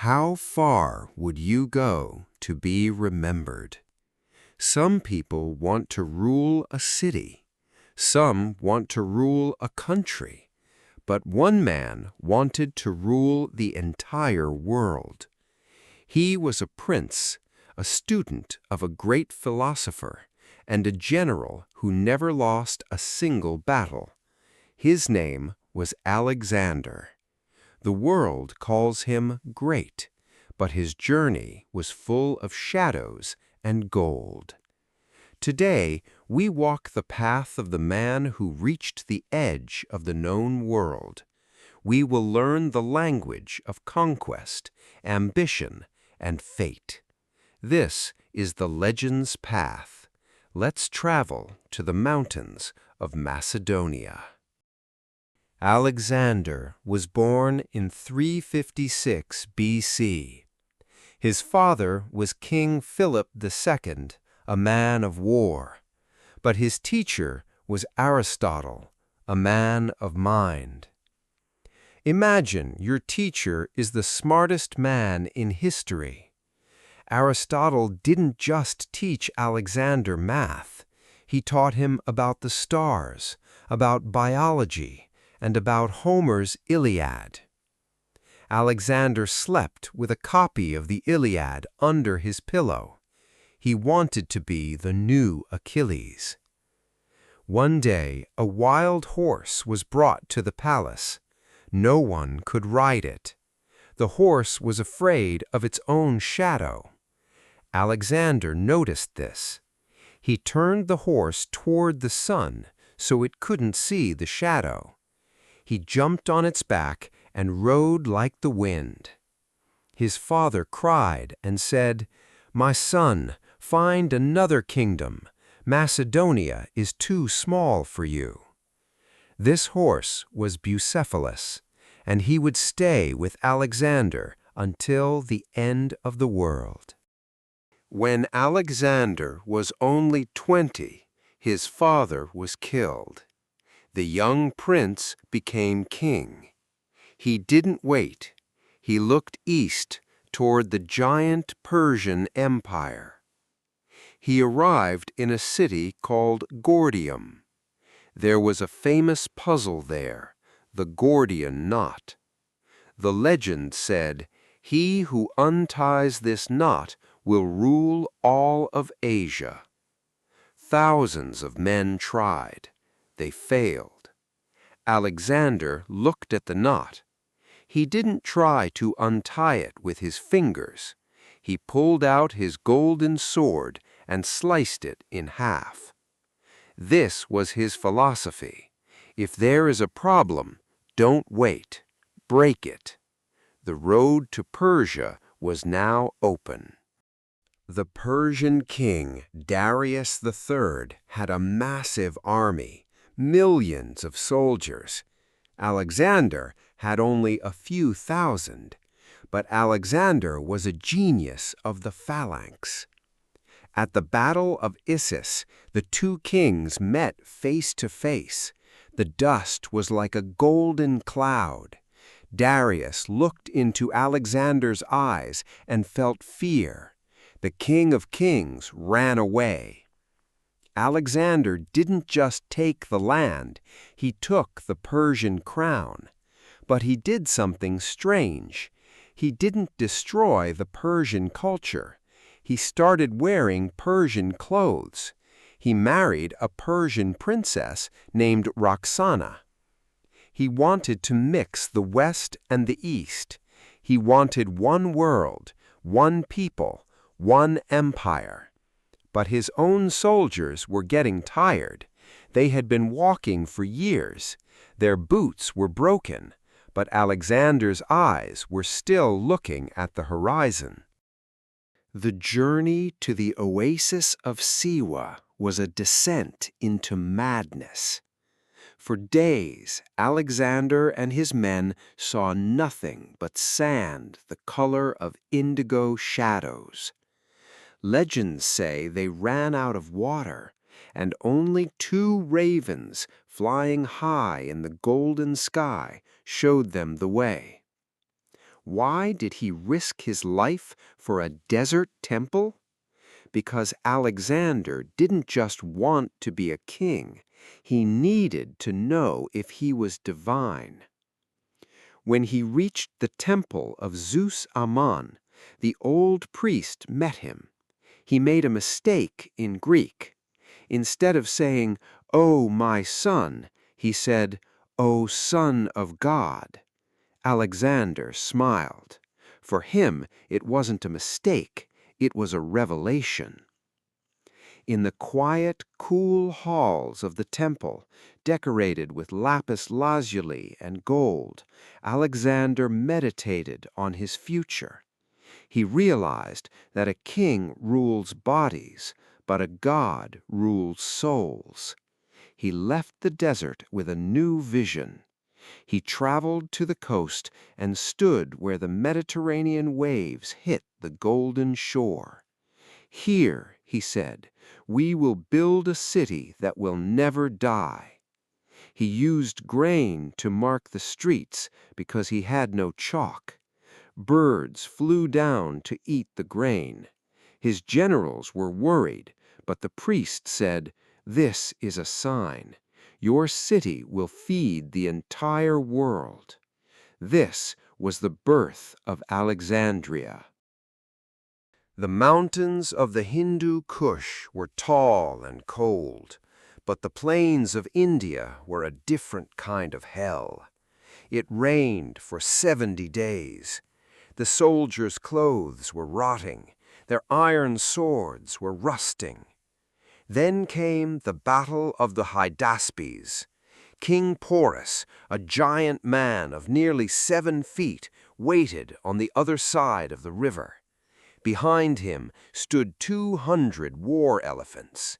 How far would you go to be remembered? Some people want to rule a city. Some want to rule a country. But one man wanted to rule the entire world. He was a prince, a student of a great philosopher, and a general who never lost a single battle. His name was Alexander. The world calls him great, but his journey was full of shadows and gold. Today, we walk the path of the man who reached the edge of the known world. We will learn the language of conquest, ambition, and fate. This is the legend's path. Let's travel to the mountains of Macedonia. Alexander was born in 356 BC. His father was King Philip II, a man of war, but his teacher was Aristotle, a man of mind. Imagine your teacher is the smartest man in history. Aristotle didn't just teach Alexander math. He taught him about the stars, about biology, and about Homer's Iliad. Alexander slept with a copy of the Iliad under his pillow. He wanted to be the new Achilles. One day, a wild horse was brought to the palace. No one could ride it. The horse was afraid of its own shadow. Alexander noticed this. He turned the horse toward the sun so it couldn't see the shadow. He jumped on its back and rode like the wind. His father cried and said, "My son, find another kingdom. Macedonia is too small for you." This horse was Bucephalus, and he would stay with Alexander until the end of the world. When Alexander was only 20, his father was killed. The young prince became king. He didn't wait. He looked east toward the giant Persian Empire. He arrived in a city called Gordium. There was a famous puzzle there, the Gordian knot. The legend said, "He who unties this knot will rule all of Asia." Thousands of men tried. They failed. Alexander looked at the knot. He didn't try to untie it with his fingers. He pulled out his golden sword and sliced it in half. This was his philosophy. If there is a problem, don't wait. Break it. The road to Persia was now open. The Persian king, Darius III, had a massive army, millions of soldiers. Alexander had only a few thousand, but Alexander was a genius of the phalanx. At the Battle of Issus, the two kings met face to face. The dust was like a golden cloud. Darius looked into Alexander's eyes and felt fear. The King of Kings ran away. Alexander didn't just take the land, he took the Persian crown. But he did something strange. He didn't destroy the Persian culture. He started wearing Persian clothes. He married a Persian princess named Roxana. He wanted to mix the West and the East. He wanted one world, one people, one empire. But his own soldiers were getting tired. They had been walking for years. Their boots were broken, but Alexander's eyes were still looking at the horizon. The journey to the oasis of Siwa was a descent into madness. For days, Alexander and his men saw nothing but sand the color of indigo shadows. Legends say they ran out of water, and only two ravens flying high in the golden sky showed them the way. Why did he risk his life for a desert temple? Because Alexander didn't just want to be a king. He needed to know if he was divine. When he reached the temple of Zeus Ammon, the old priest met him. He made a mistake in Greek. Instead of saying, "Oh, my son," he said, "O Son of God." Alexander smiled. For him, it wasn't a mistake, it was a revelation. In the quiet, cool halls of the temple, decorated with lapis lazuli and gold, Alexander meditated on his future. He realized that a king rules bodies, but a god rules souls. He left the desert with a new vision. He traveled to the coast and stood where the Mediterranean waves hit the golden shore. "Here," he said, "we will build a city that will never die." He used grain to mark the streets because he had no chalk. Birds flew down to eat the grain. His generals were worried, but the priest said, "This is a sign. Your city will feed the entire world." This was the birth of Alexandria. The mountains of the Hindu Kush were tall and cold, but the plains of India were a different kind of hell. It rained for 70 days. The soldiers' clothes were rotting. Their iron swords were rusting. Then came the Battle of the Hydaspes. King Porus, a giant man of nearly 7 feet, waited on the other side of the river. Behind him stood 200 war elephants.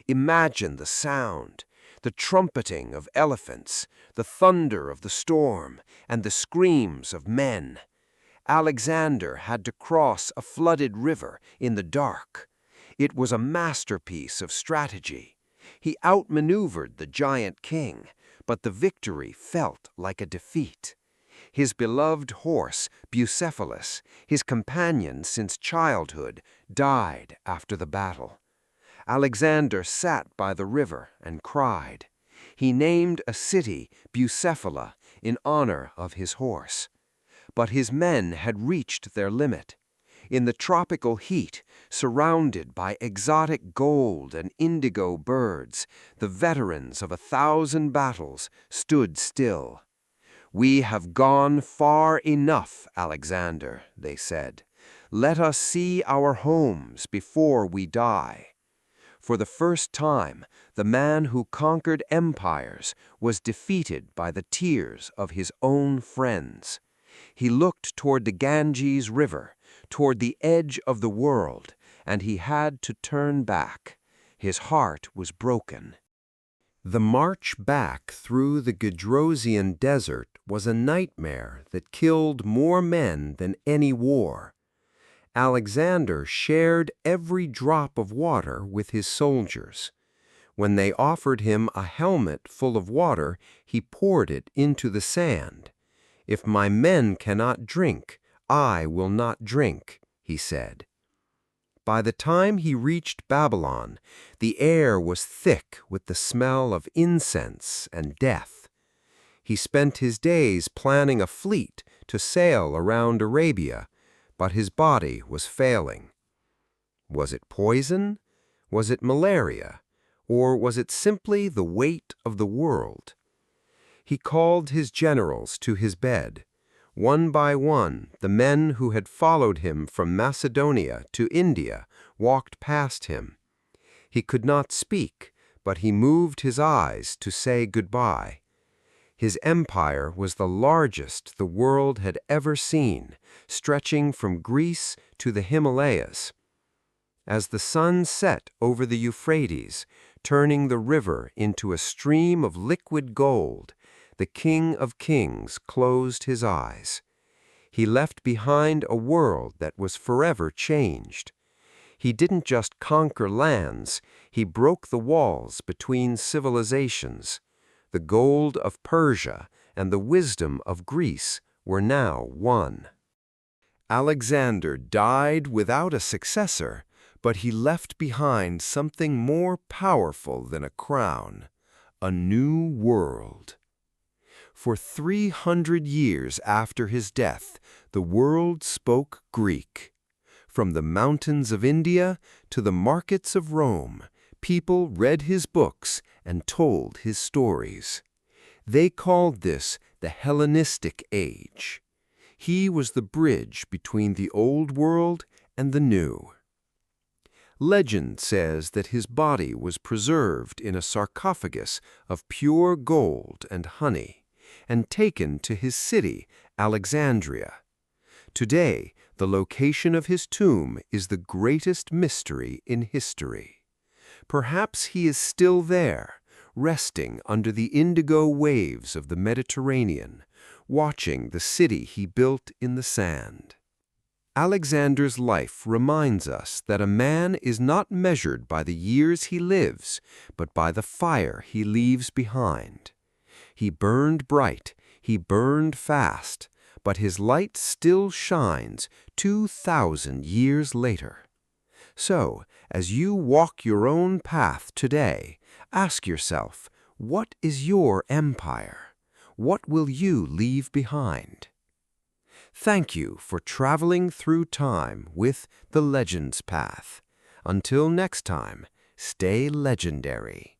Imagine the sound, the trumpeting of elephants, the thunder of the storm, and the screams of men. Alexander had to cross a flooded river in the dark. It was a masterpiece of strategy. He outmaneuvered the giant king, but the victory felt like a defeat. His beloved horse, Bucephalus, his companion since childhood, died after the battle. Alexander sat by the river and cried. He named a city Bucephala in honor of his horse. But his men had reached their limit. In the tropical heat, surrounded by exotic gold and indigo birds, the veterans of 1,000 battles stood still. "We have gone far enough, Alexander," they said. "Let us see our homes before we die." For the first time, the man who conquered empires was defeated by the tears of his own friends. He looked toward the Ganges River, toward the edge of the world, and he had to turn back. His heart was broken. The march back through the Gedrosian desert was a nightmare that killed more men than any war. Alexander shared every drop of water with his soldiers. When they offered him a helmet full of water, he poured it into the sand. "If my men cannot drink, I will not drink," he said. By the time he reached Babylon, the air was thick with the smell of incense and death. He spent his days planning a fleet to sail around Arabia, but his body was failing. Was it poison? Was it malaria? Or was it simply the weight of the world? He called his generals to his bed. One by one, the men who had followed him from Macedonia to India walked past him. He could not speak, but he moved his eyes to say goodbye. His empire was the largest the world had ever seen, stretching from Greece to the Himalayas. As the sun set over the Euphrates, turning the river into a stream of liquid gold, the King of Kings closed his eyes. He left behind a world that was forever changed. He didn't just conquer lands, he broke the walls between civilizations. The gold of Persia and the wisdom of Greece were now one. Alexander died without a successor, but he left behind something more powerful than a crown, a new world. For 300 years after his death, the world spoke Greek. From the mountains of India to the markets of Rome, people read his books and told his stories. They called this the Hellenistic Age. He was the bridge between the old world and the new. Legend says that his body was preserved in a sarcophagus of pure gold and honey, and taken to his city, Alexandria. Today, the location of his tomb is the greatest mystery in history. Perhaps he is still there, resting under the indigo waves of the Mediterranean, watching the city he built in the sand. Alexander's life reminds us that a man is not measured by the years he lives, but by the fire he leaves behind. He burned bright, he burned fast, but his light still shines 2,000 years later. So, as you walk your own path today, ask yourself, what is your empire? What will you leave behind? Thank you for traveling through time with the Legends Path. Until next time, stay legendary.